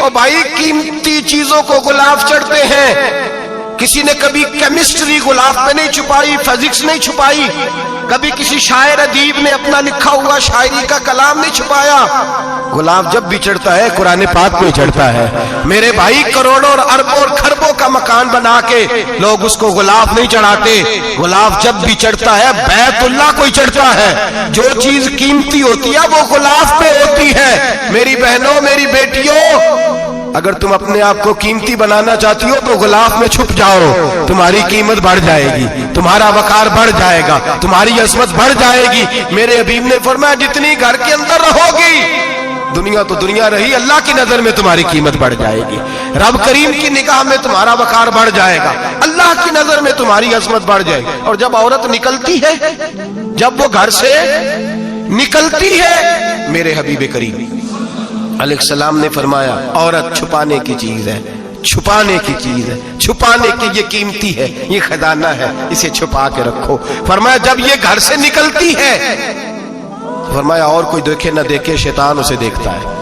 اور بھائی قیمتی چیزوں کو غلاف چڑھتے ہیں. کسی نے کبھی کیمسٹری غلاف پہ نہیں چھپائی, فزکس نہیں چھپائی, کبھی کسی شاعر ادیب نے اپنا لکھا ہوا شاعری کا کلام نہیں چھپایا. غلاف جب بھی چڑھتا ہے قرآن پاک پہ چڑھتا ہے. میرے بھائی کروڑوں اور اربوں اور خربوں کا مکان بنا کے لوگ اس کو غلاف نہیں چڑھاتے. غلاف جب بھی چڑھتا ہے بیت اللہ کو ہی چڑھتا ہے. جو چیز قیمتی ہوتی ہے وہ غلاف پہ ہوتی ہے. میری بہنوں, میری بیٹیوں, اگر تم اپنے آپ کو قیمتی بنانا چاہتی ہو تو غلاف میں چھپ جاؤ. تمہاری قیمت بڑھ جائے گی, تمہارا وقار بڑھ جائے گا, تمہاری عظمت بڑھ جائے گی. میرے حبیب نے فرمایا جتنی گھر کے اندر رہو گی, دنیا تو دنیا رہی, اللہ کی نظر میں تمہاری قیمت بڑھ جائے گی. رب کریم کی نگاہ میں تمہارا وقار بڑھ جائے گا, اللہ کی نظر میں تمہاری عظمت بڑھ جائے گی. اور جب عورت نکلتی ہے, جب وہ گھر سے نکلتی ہے, میرے حبیب کریم علیہ السلام نے فرمایا عورت چھپانے کی چیز ہے, چھپانے کی چیز ہے, چھپانے کی, یہ قیمتی ہے, یہ خزانہ ہے, اسے چھپا کے رکھو. فرمایا جب یہ گھر سے نکلتی ہے, فرمایا اور کوئی دیکھے نہ دیکھے شیطان اسے دیکھتا ہے.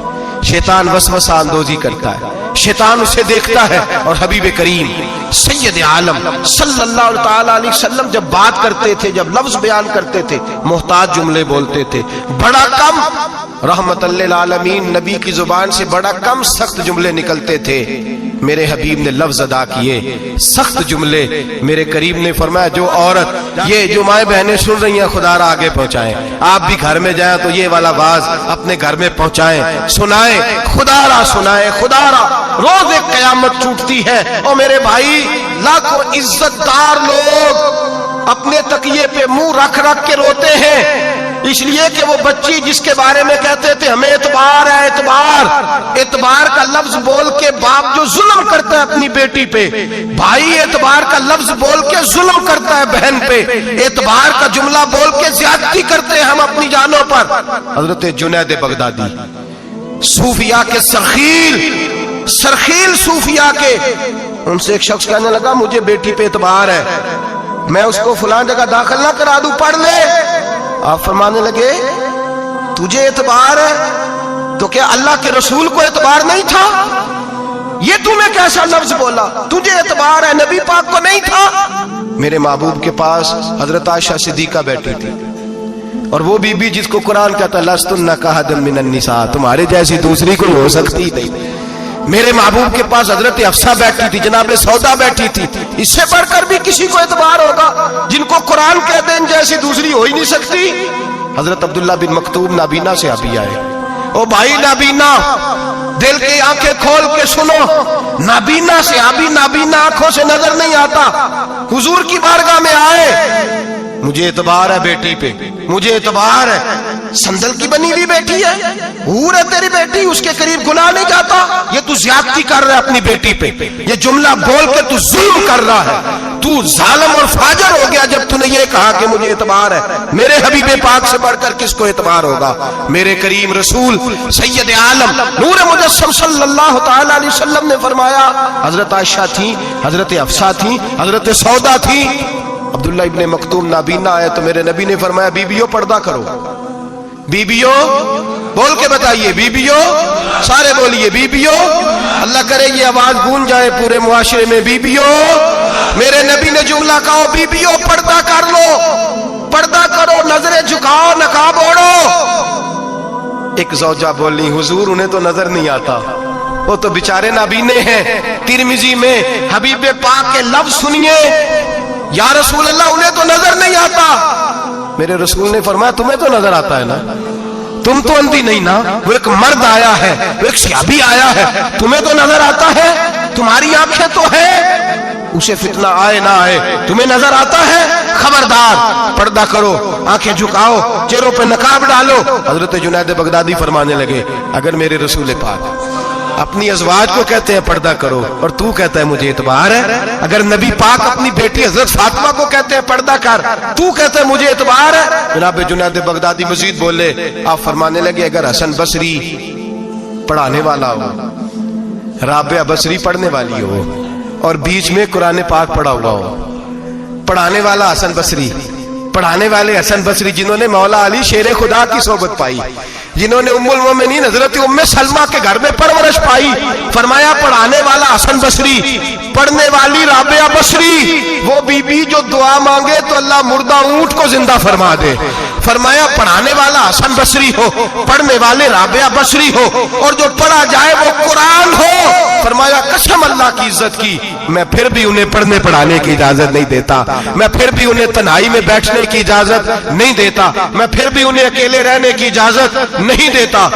شیطان وسوسہ اندوزی کرتا ہے, شیطان اسے دیکھتا ہے. اور حبیب کریم سید عالم صلی اللہ تعالی علیہ وسلم جب بات کرتے تھے, جب لفظ بیان کرتے تھے, محتاط جملے بولتے تھے, بڑا کم, رحمت للعالمین نبی کی زبان سے بڑا کم سخت جملے نکلتے تھے. میرے حبیب نے لفظ ادا کیے سخت جملے. میرے کریم نے فرمایا جو عورت, یہ جو مائیں بہنیں سن رہی ہیں خدا را آگے پہنچائیں, آپ بھی گھر میں جائیں تو یہ والا باز اپنے گھر میں پہنچائیں, سنائیں, خدا را سنائیں, خدا را. روز ایک قیامت ٹوٹتی ہے. اور میرے بھائی لاکھوں عزت دار لوگ اپنے تکیے پہ منہ رکھ رکھ کے روتے ہیں, اس لیے کہ وہ بچی جس کے بارے میں کہتے تھے ہمیں اعتبار ہے, اعتبار, اعتبار کا لفظ بول کے باپ جو ظلم کرتا ہے اپنی بیٹی پہ, بھائی اعتبار کا لفظ بول کے ظلم کرتا ہے بہن پہ, اعتبار کا جملہ بول کے زیادتی کرتے ہیں ہم اپنی جانوں پر. حضرت جنید بغدادی صوفیاء کے سرخیل صوفیاء کے, ان سے ایک شخص کہنے لگا مجھے بیٹی پہ اعتبار ہے, میں اس کو فلان جگہ داخل نہ کرا دوں, پڑھ لے. آپ فرمانے لگے تجھے اعتبار ہے تو کیا اللہ کے رسول کو اعتبار نہیں تھا؟ یہ تمہیں کیسا لفظ بولا, تجھے اعتبار ہے نبی پاک کو نہیں تھا؟ میرے محبوب کے پاس حضرت عائشہ صدیقہ بیٹھی تھی, اور وہ بی بی جس کو قرآن کہتا لستن کاحد من النساء, تمہارے جیسی دوسری کوئی ہو سکتی نہیں. میرے محبوب کے پاس حضرت حفصہ بیٹھی تھی, جناب سودا بیٹھی تھی. اس سے بڑھ کر بھی کسی کو اعتبار ہوگا جن کو قرآن کہتے ہیں جیسی دوسری ہو ہی نہیں سکتی. حضرت عبداللہ بن مکتوم نابینا سے ابھی آئے. او بھائی نابینا, دل کی آنکھیں کھول کے سنو, نابینا سے ابھی نابینا آنکھوں سے نظر نہیں آتا. حضور کی بارگاہ میں آئے, مجھے اعتبار ہے بیٹی پہ, مجھے اعتبار ہے, سندل کی بنی ہوئی بیٹی ہے, حور ہے تیری بیٹی, اس کے قریب گناہ نہیں جاتا. یہ تو زیادتی کر رہا ہے اپنی بیٹی پہ, یہ جملہ بول کے تو ظلم کر رہا ہے, تو ظالم اور فاجر ہو گیا جب تو نے یہ کہا کہ مجھے اعتبار ہے. میرے حبیب پاک سے بڑھ کر کس کو اعتبار ہوگا؟ میرے کریم رسول سید عالم نور مجسم صلی اللہ تعالی علیہ وسلم نے فرمایا حضرت عائشہ تھی, حضرت حفصہ تھی, حضرت سودا تھی. عبداللہ ابن مکتوم نابینا آئے تو میرے نبی نے فرمایا بیبیوں پردہ کرو. بیبیوں بول کے بتائیے, بیبیوں, سارے بولیے بیبیوں. اللہ کرے یہ آواز گونج جائے پورے معاشرے میں, بیبیوں. میرے نبی نے جملہ کہا بیبیوں پردہ کر لو, پردہ کرو, نظریں جھکاؤ, نقاب اوڑھو. ایک زوجہ بولی حضور انہیں تو نظر نہیں آتا, وہ تو بیچارے نابینے ہیں. ترمذی میں حبیب پاک کے لفظ سنیے, یا رسول اللہ انہیں تو نظر نہیں آتا. میرے رسول نے فرمایا تمہیں تو نظر آتا ہے نا, تم تو اندھی نہیں نا, وہ ایک مرد آیا ہے, وہ ایک صحابی آیا ہے, تمہیں تو نظر آتا ہے, تمہاری آنکھیں تو ہیں, اسے فتنہ آئے نہ آئے تمہیں نظر آتا ہے. خبردار پردہ کرو, آنکھیں جھکاؤ, چہروں پہ نقاب ڈالو. حضرت جنید بغدادی فرمانے لگے اگر میرے رسول پاک اپنی ازواج کو کہتے ہیں پردہ کرو اور تو کہتا ہے مجھے اعتبار ہے, اگر نبی پاک اپنی بیٹی حضرت فاطمہ کو کہتے ہیں پردہ کر, تو کہتا ہے مجھے اعتبار ہے. جناب جنید بغدادی مزید بولے, آپ فرمانے لگے اگر حسن بصری پڑھانے والا ہو, رابعہ بصری پڑھنے والی ہو, اور بیچ میں قرآن پاک پڑھا ہوا ہو, پڑھانے والا حسن بصری, پڑھانے والے حسن بصری جنہوں نے مولا علی شیر خدا کی صحبت پائی، جنہوں نے ام المومنین حضرت ام سلمہ کے گھر میں پرورش پائی، فرمایا پڑھانے والا حسن بصری، پڑھنے والی رابعہ بصری، وہ بی بی جو دعا مانگے تو اللہ مردہ اونٹ کو زندہ فرما دے۔ فرمایا پڑھانے والا حسن بصری ہو، پڑھنے والے رابعہ بصری ہو، اور جو پڑھا جائے وہ قرآن ہو۔ فرمایا قسم اللہ کی عزت کی، میں پھر بھی انہیں پڑھنے پڑھانے کی اجازت نہیں دیتا، میں پھر بھی انہیں تنہائی میں بیٹھنے کی اجازت نہیں دیتا، میں پھر بھی انہیں اکیلے رہنے کی اجازت نہیں دیتا،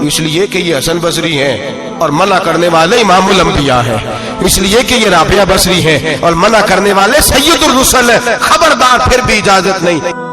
اس لیے کہ یہ حسن بصری ہیں اور منع کرنے والے امام الانبیاء ہیں، اس لیے کہ یہ رابعہ بصری ہیں اور منع کرنے والے سید الرسل ہیں، خبردار پھر بھی اجازت نہیں۔